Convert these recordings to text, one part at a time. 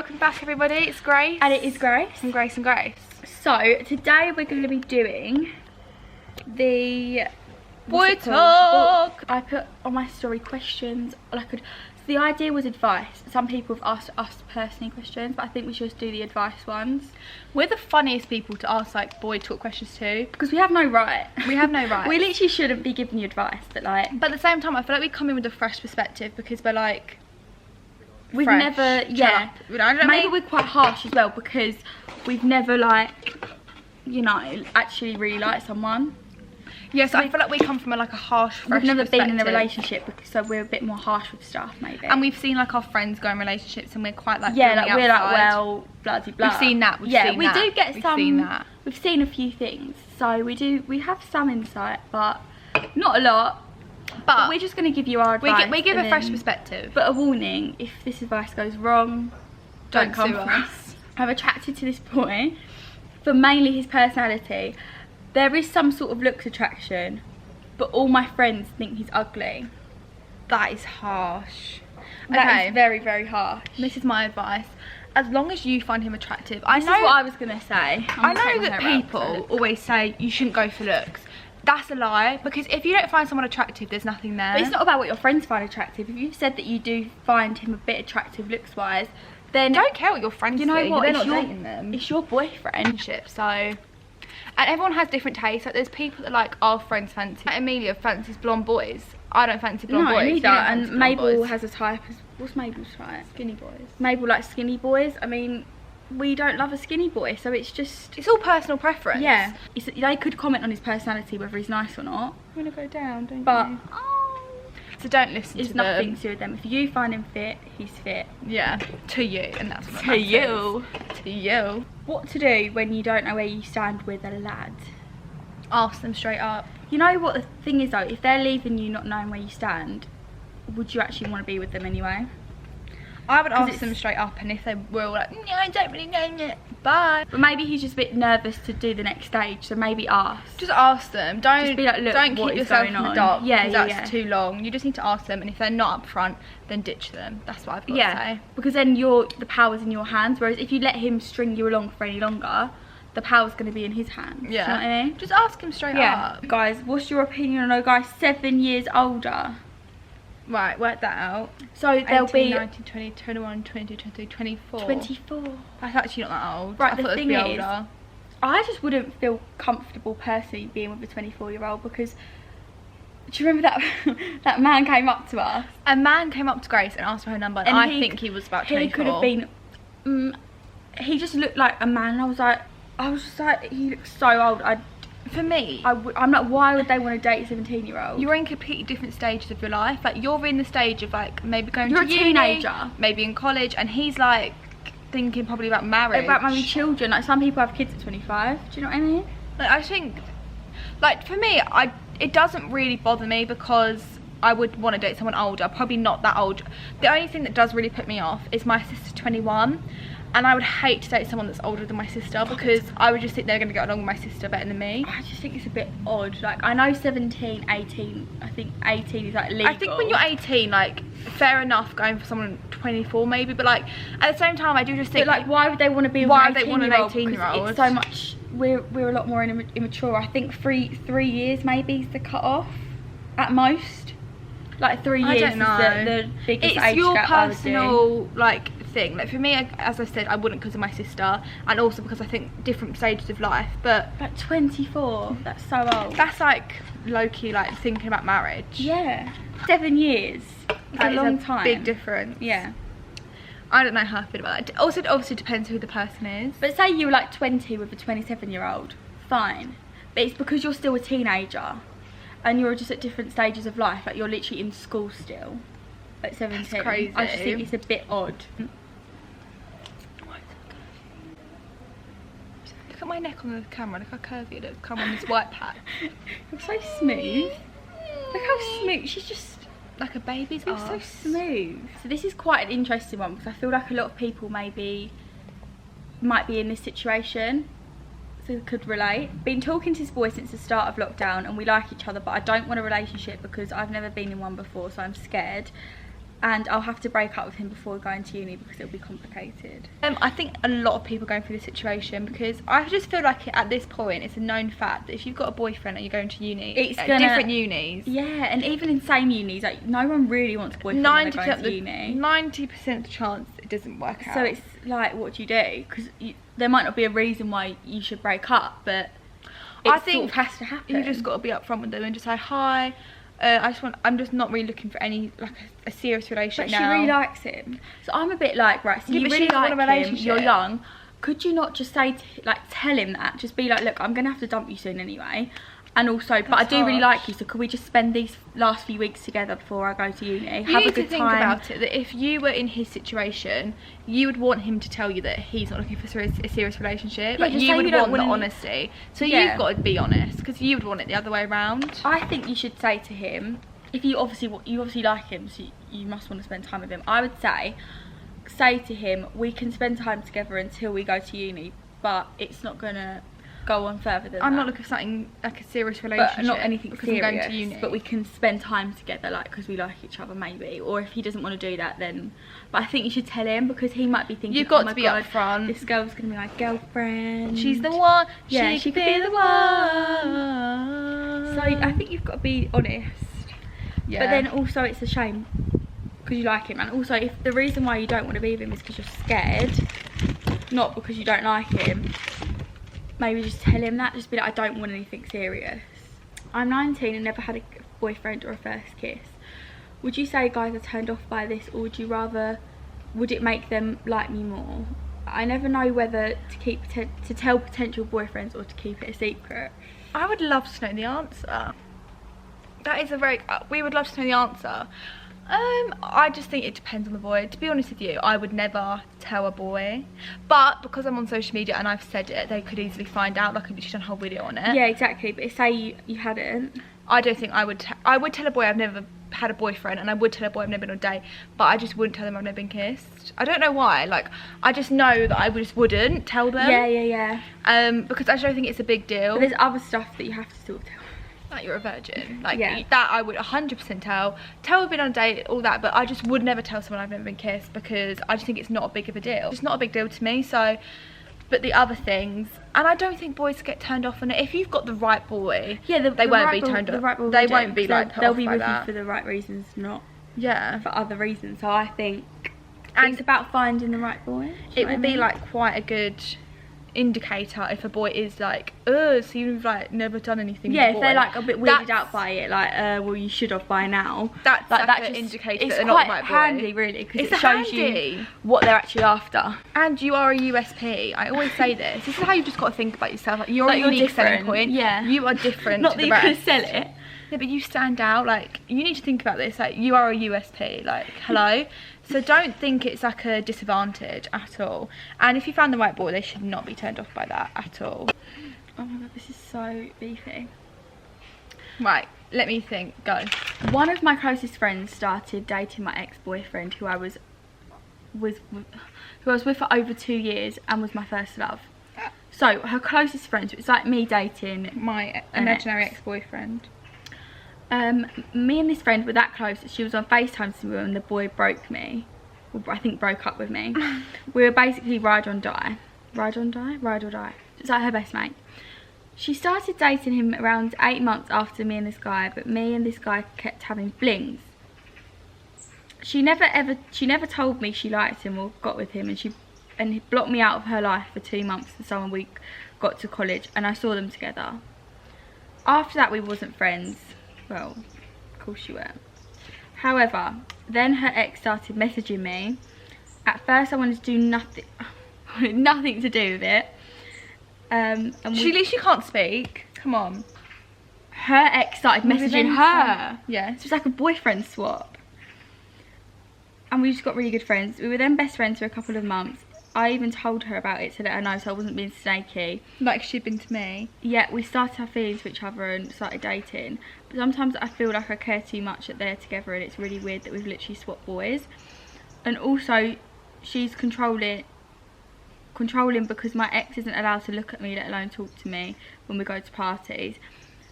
welcome back everybody, it's Grace. And it is Grace. From Grace and Grace. So, today we're going to be doing the... Boy talk! I put on my story questions. So the idea was advice. Some people have asked us personally questions, but I think we should just do the advice ones. We're the funniest people to ask like boy talk questions to. Because we have no right. We have no right. We literally shouldn't be giving you advice, but like... But at the same time, I feel like we come in with a fresh perspective because we're like... We've fresh, never, yeah. You know what I Maybe mean? we're quite harsh as well because we've never like, you know, actually really liked someone. Yes, I feel like we come from a harsh, fresh We've never been in a perspective. relationship, so we're a bit more harsh with stuff, maybe. And we've seen like our friends go in relationships, and we're quite like yeah, on like the we're like, outside. well, bloody blah. We've seen that. We've yeah, seen we that. do get We've some. seen that. We've seen a few things, so we have some insight, but not a lot. But we're just going to give you our advice. We give a fresh perspective. But a warning: if this advice goes wrong, don't come sue for us. us. I'm attracted to this boy for mainly his personality. There is some sort of looks attraction, but all my friends think he's ugly. That is harsh. That is very, very harsh. This is my advice. As long as you find him attractive, This is what I was going to say. I know that people always say you shouldn't go for looks. That's a lie, because if you don't find someone attractive, there's nothing there. But it's not about what your friends find attractive. If you've said that you do find him a bit attractive looks-wise, then... Don't care what your friends you know think. what? They're It's not your, dating them. it's your boyfriend. So... And everyone has different tastes. Like, there's people that like our friends fancy. Like, Amelia fancies blonde boys. I don't fancy blonde boys. Neither. You don't fancy And blonde Mabel boys. has a type. What's Mabel's type? Skinny boys. Mabel likes skinny boys. I mean, we don't love a skinny boy, so it's just... It's all personal preference. Yeah. They could comment on his personality, whether he's nice or not. I'm gonna go down, don't But... you? So don't listen It's to nothing them. to do with them. If you find him fit, he's fit. Yeah, to you, and that's what To you. To you. What to do when you don't know where you stand with a lad? Ask them straight up. You know what the thing is though, if they're leaving you not knowing where you stand, would you actually want to be with them anyway? I would ask them straight up, and if they were all like, no, I don't really know yet, bye. But maybe he's just a bit nervous to do the next stage, so maybe ask. Just ask them. Don't Just be like, look, don't what keep is yourself going in the on? dark. Yeah, because yeah, that's too long. You just need to ask them, and if they're not up front, then ditch them. That's what I've got to say. Because then the power's in your hands, whereas if you let him string you along for any longer, the power's going to be in his hands. Yeah. Do you know what I mean? Just ask him straight up. Guys, what's your opinion on a guy 7 years older? Right, work that out. So there'll 18, be 19, 20, 21, 22, 23, 24. 24. That's actually not that old. Right, I the thought thing it'd be is, older. I just wouldn't feel comfortable personally being with a 24-year-old because do you remember that that man came up to us? A man came up to Grace and asked for her number, and I think he was about 24. He could have been. He just looked like a man. I was just like, he looks so old. For me, I'm like, why would they want to date a 17-year-old? you're in completely different stages of your life. Like, you're in the stage of like maybe going You're to a uni, teenager. maybe in college, and he's like thinking probably about marriage. About marrying children. Like, some people have kids at 25. Do you know what I mean? Like, I think, like, for me, it doesn't really bother me because I would want to date someone older. Probably not that old. The only thing that does really put me off is my sister's 21. And I would hate to date someone that's older than my sister because I would just think they're going to get along with my sister better than me. I just think it's a bit odd. Like, I know 17, 18, I think 18 is like legal. I think when you're 18, like, fair enough going for someone 24 maybe, but like, at the same time, I do just think, but like, why would they want to be with why an would they want an 18-year-old? It's so much, we're a lot more immature. I think three years maybe is the cut off at most. Like 3 years I don't know. is the biggest it's age your gap I would do. personal like thing. Like, for me, as I said, I wouldn't because of my sister, and also because I think different stages of life. But like 24, that's so old. that's like low-key like thinking about marriage. Yeah, 7 years. It's That a is long time. Big difference. Yeah. I don't know how I feel about that. Also, it obviously depends who the person is. But say you were like 20 with a 27-year-old, fine. But it's because you're still a teenager and you're just at different stages of life. Like, you're literally in school still at 17. That's crazy. I just think it's a bit odd. Look at my neck on the camera. Look how curvy it looks. Come on, this white pat. You're so smooth. Look how smooth. She's just Like a baby's you're arse. so smooth. So this is quite an interesting one because I feel like a lot of people might be in this situation. So could relate. Been talking to this boy since the start of lockdown and we like each other, but I don't want a relationship because I've never been in one before, so I'm scared. and I'll have to break up with him before going to uni because it'll be complicated. I think a lot of people are going through this situation because I just feel like at this point it's a known fact that if you've got a boyfriend and you're going to uni, It's at gonna- different unis. Yeah, and even in same unis, like no one really wants a boyfriend when they're going to uni. 90% of the chance it doesn't work out. So it's like, what do you do? Because there might not be a reason why you should break up, but I it think sort of has to happen. you just got to be upfront with them and just say hi. I'm just not really looking for any like a serious relationship But now. she really likes him. So I'm a bit like, right, so Yeah, you but really she doesn't like want a him, relationship. you're young. Could you not just say, tell him that? Just be like, look, I'm going to have to dump you soon anyway. And also, but I do really like you, so could we just spend these last few weeks together before I go to uni? You Have a need good to think time. about it, that if you were in his situation, you would want him to tell you that he's not looking for a serious relationship. Yeah, Like just you say would you don't want the want any- honesty. So Yeah. you've got to be honest, because you would want it the other way around. I think you should say to him, if you obviously like him, so you must want to spend time with him. I would say to him, we can spend time together until we go to uni, but it's not gonna go on further than I'm that. not looking for something like a serious relationship. But not anything because serious. I'm going to uni. But we can spend time together, like, because we like each other, maybe. Or if he doesn't want to do that, then. But I think you should tell him, because he might be thinking, You've got oh my to be God, upfront. this girl's gonna be my girlfriend. She's the one. Yeah, she could be the one. So I think you've got to be honest. Yeah. But then also it's a shame because you like him, and also if the reason why you don't want to be with him is because you're scared, not because you don't like him, maybe just tell him that. Just be like, I don't want anything serious. I'm 19 and never had a boyfriend or a first kiss. Would you say guys are turned off by this, or would it make them like me more? I never know whether to tell potential boyfriends or to keep it a secret. I would love to know the answer. That is we would love to know the answer. I just think it depends on the boy. To be honest with you, I would never tell a boy, but because I'm on social media and I've said it, they could easily find out. Like, she's done a whole video on it. Yeah, exactly. But say you hadn't. I don't think I would. I would tell a boy I've never had a boyfriend, and I would tell a boy I've never been on a date, but I just wouldn't tell them I've never been kissed. I don't know why. Like, I just know that I just wouldn't tell them. Yeah. Because I don't think it's a big deal. But there's other stuff that you have to sort of tell. Like, you're a virgin. Like, Yeah. that I would 100% tell. Tell we've been on a date, all that, but I just would never tell someone I've never been kissed, because I just think it's not a big of a deal. It's not a big deal to me, so. But the other things, and I don't think boys get turned off on it. If you've got the right boy, Yeah, they won't be turned off. They won't be like put they'll off be by with that. you for the right reasons, not Yeah. for other reasons. So I think And it's about finding the right boy. It will be like quite a good indicator if a boy is like, oh, so you've like never done anything. Yeah, with a if they're boy. like a bit weirded out by it, like, well, you should have by now. That's like that an just indicator it's that they're not quite the right boy. handy, really, because It's it shows handy. you what they're actually after. And you are a USP. I always say this. This is how you've just got to think about yourself. Like, you're Like, a you're unique selling different. point. Yeah. You are different. Not to that the you can rest. sell it. Yeah, but you stand out. Like, you need to think about this. Like, you are a USP. Like, hello. So don't think it's like a disadvantage at all. And if you found the right boy, they should not be turned off by that at all. Oh my god, this is so beefy. Right, let me think. Go. One of my closest friends started dating my ex-boyfriend, who I was with for over 2 years and was my first love. So her closest friends, it's like me dating My An imaginary ex. ex-boyfriend. me and this friend were that close that she was on FaceTime to me when the boy broke me. Well, I think broke up with me. We were basically ride or die. Ride or die. It's like her best mate. She started dating him around 8 months after me and this guy, but me and this guy kept having flings. She never told me she liked him or got with him, and he blocked me out of her life for 2 months, the summer we got to college, and I saw them together. After that, we wasn't friends. Well, of course you were. However, then her ex started messaging me. At first I wanted to do nothing to do with it. And At least she can't speak. Come on. her ex started messaging her. Yeah. So it was like a boyfriend swap. And we just got really good friends. We were then best friends for a couple of months. I even told her about it to let her know, so I wasn't being snaky. Like she'd been to me. Yeah, we started to have feelings for each other and started dating. But sometimes I feel like I care too much that they're together, and it's really weird that we've literally swapped boys. And also, she's controlling because my ex isn't allowed to look at me, let alone talk to me when we go to parties.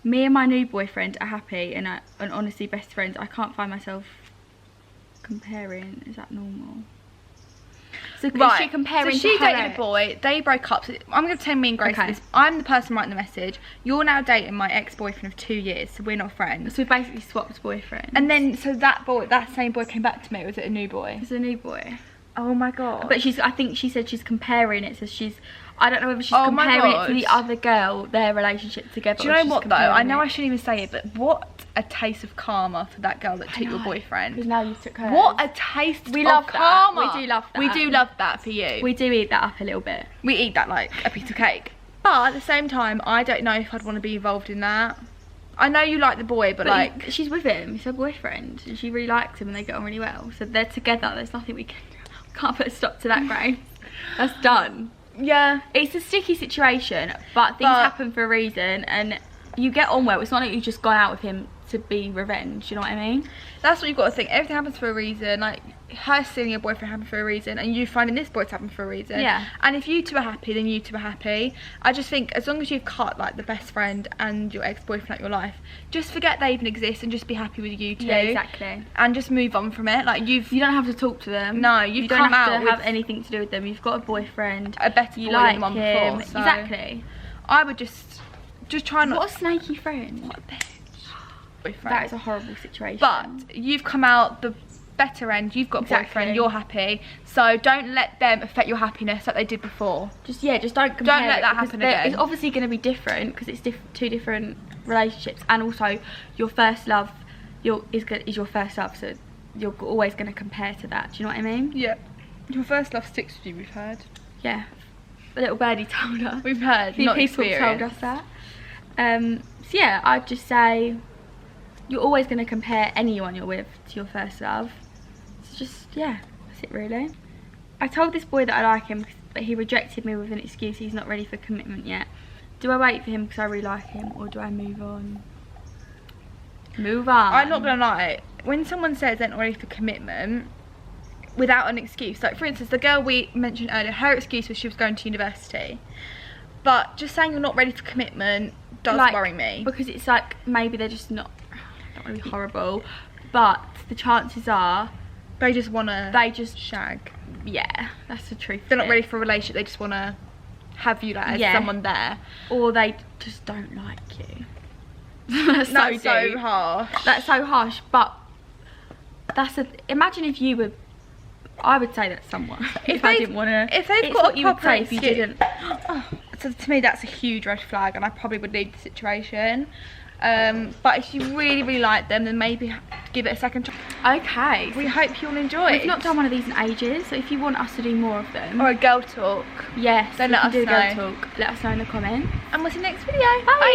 Me and my new boyfriend are happy and honestly best friends. I can't find myself comparing. Is that normal? So Right. is she comparing so she to her dated ex? a boy, they broke up. So I'm going to pretend me and Grace Okay. this. I'm the person writing the message. You're now dating my ex-boyfriend of 2 years, so we're not friends. So we basically swapped boyfriends. And then, so that same boy came back to me. Was it a new boy? It's a new boy. Oh my god. But I think she said she's comparing it, so I don't know whether she's Oh my comparing it to God. the other girl, their relationship together. Do you know what though? I know I shouldn't even say it, but what a taste of karma for that girl that took your boyfriend. Because now you took hers. What a taste We of love that. karma. We do love that. We do love that for you. We do eat that up a little bit. We eat that like a piece of cake. But at the same time, I don't know if I'd want to be involved in that. I know you like the boy, but like... she's with him, he's her boyfriend, and she really likes him and they get on really well. So they're together, there's nothing we can't put a stop to that, Grace. That's done. Yeah. It's a sticky situation, but things happen for a reason, and you get on well. It's not like you just gone out with him to be revenge, you know what I mean? That's what you've got to think. Everything happens for a reason. Like, her seeing your boyfriend happen for a reason, and you finding this boy to happen for a reason. Yeah. And if you two are happy, then you two are happy. I just think as long as you've cut like the best friend and your ex-boyfriend out your life, just forget they even exist and just be happy with you two. Yeah, exactly. And just move on from it. Like You don't have to talk to them. No, you come don't have out to have with anything to do with them. You've got a boyfriend. a better You boy like than the one him. before. So Exactly. I would just try not. What a snaky friend. What a bitch. Boyfriend. That is a horrible situation. But you've come out the better end. You've got a boyfriend. You're happy. So don't let them affect your happiness like they did before. just don't compare. Don't let that because happen again. It's obviously going to be different because it's two different relationships, and also your first love is your first love, so you're always going to compare to that. Do you know what I mean? Yeah. Your first love sticks with you. We've heard. Yeah. A little birdie told us. We've heard. A few Not people told experienced. us that. So yeah, I'd just say you're always going to compare anyone you're with to your first love. It's just, yeah, that's it really. I told this boy that I like him, but he rejected me with an excuse he's not ready for commitment yet. Do I wait for him because I really like him, or do I move on? Move on. I'm not gonna lie. When someone says they're not ready for commitment without an excuse, like for instance, the girl we mentioned earlier, her excuse was she was going to university. But just saying you're not ready for commitment does worry me. Because it's like maybe they're just not. I don't want to be horrible, but the chances are They just wanna shag. Yeah, that's the truth. They're not ready for a relationship. They just wanna have you like as someone there, or they just don't like you. That's so deep. harsh. That's so harsh, but imagine if you were. I would say that's someone. If I didn't want to. If they've it's got what a you would proper say if you excuse. didn't. So to me that's a huge red flag, and I probably would leave the situation. But if you really, really like them, then maybe give it a second try. Okay. We hope you'll enjoy. We've not done one of these in ages, so if you want us to do more of them, Or a girl talk. yes, Then we let can us do a girl know. talk. Let us know in the comments. And we'll see you next video. Bye.